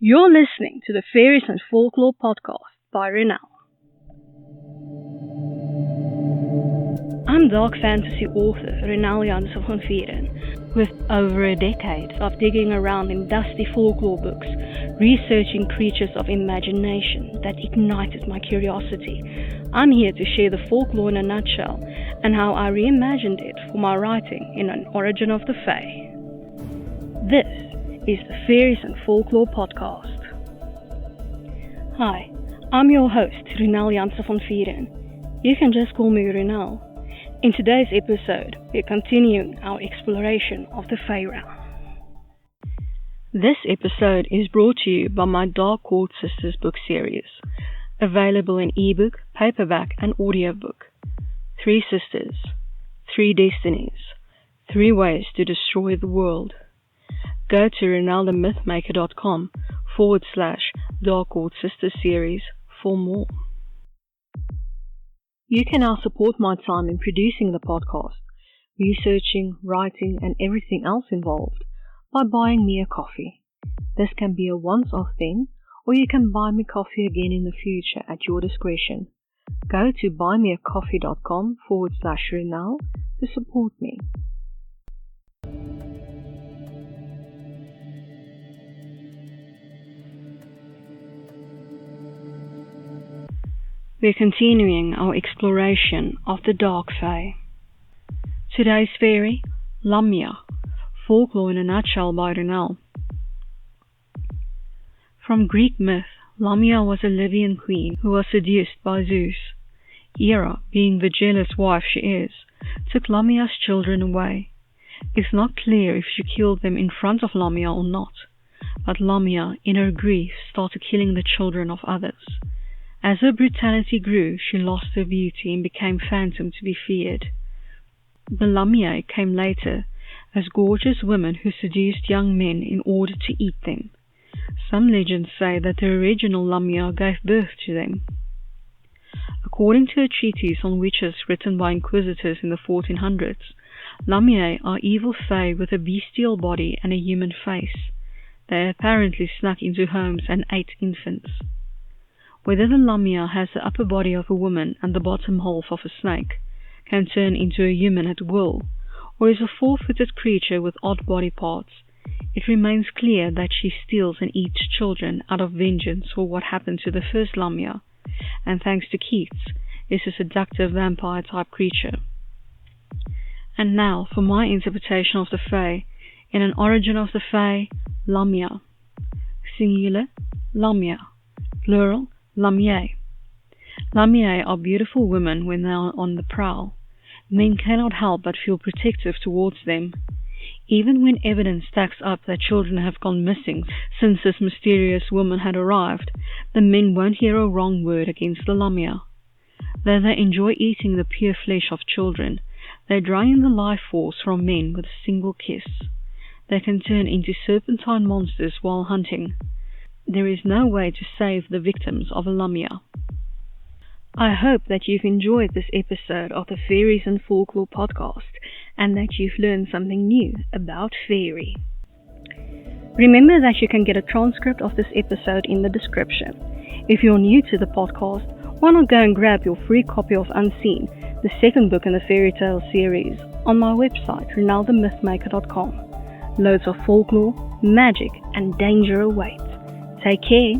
You're listening to the Faeries and Folklore podcast by Ronel. I'm dark fantasy author Ronel Janse van Vuuren. With over a decade of digging around in dusty folklore books, researching creatures of imagination that ignited my curiosity, I'm here to share the folklore in a nutshell and how I reimagined it for my writing in An Origin of the Fae. This is the Faeries and Folklore podcast. Hi, I'm your host, Ronel Janse van Vuuren. You can just call me Ronel. In today's episode, we're continuing our exploration of the Fae realm. This episode is brought to you by my Dark Court Sisters book series, available in ebook, paperback, and audiobook. 3 sisters, 3 destinies, 3 ways to destroy the world. Go to ronelthemythmaker.com/Dark Court Sisters series for more. You can now support my time in producing the podcast, researching, writing, and everything else involved by buying me a coffee. This can be a once-off thing, or you can buy me coffee again in the future at your discretion. Go to buymeacoffee.com/Ronel to support me. We're continuing our exploration of the Dark Fae. Today's fairy, Lamia, Folklore in a Nutshell by Ronel. From Greek myth, Lamia was a Libyan queen who was seduced by Zeus. Hera, being the jealous wife she is, took Lamia's children away. It's not clear if she killed them in front of Lamia or not, but Lamia, in her grief, started killing the children of others. As her brutality grew, she lost her beauty and became phantom to be feared. The Lamia came later as gorgeous women who seduced young men in order to eat them. Some legends say that the original Lamia gave birth to them. According to a treatise on witches written by inquisitors in the 1400s, Lamia are evil fae with a bestial body and a human face. They apparently snuck into homes and ate infants. Whether the Lamia has the upper body of a woman and the bottom half of a snake, can turn into a human at will, or is a 4-footed creature with odd body parts, it remains clear that she steals and eats children out of vengeance for what happened to the first Lamia, and thanks to Keats, is a seductive vampire-type creature. And now for my interpretation of the Fae, in An Origin of the Fae, Lamia. Singular, Lamia. Plural, Lamiae. Lamiae are beautiful women when they are on the prowl. Men cannot help but feel protective towards them. Even when evidence stacks up that children have gone missing since this mysterious woman had arrived, the men won't hear a wrong word against the Lamia. Though they enjoy eating the pure flesh of children, they drain the life force from men with a single kiss. They can turn into serpentine monsters while hunting. There is no way to save the victims of a Lamia. I hope that you've enjoyed this episode of the Faeries and Folklore podcast and that you've learned something new about fairy. Remember that you can get a transcript of this episode in the description. If you're new to the podcast, why not go and grab your free copy of Unseen, the second book in the fairy tale series, on my website, ronelthemythmaker.com. Loads of folklore, magic, and danger await. Take care.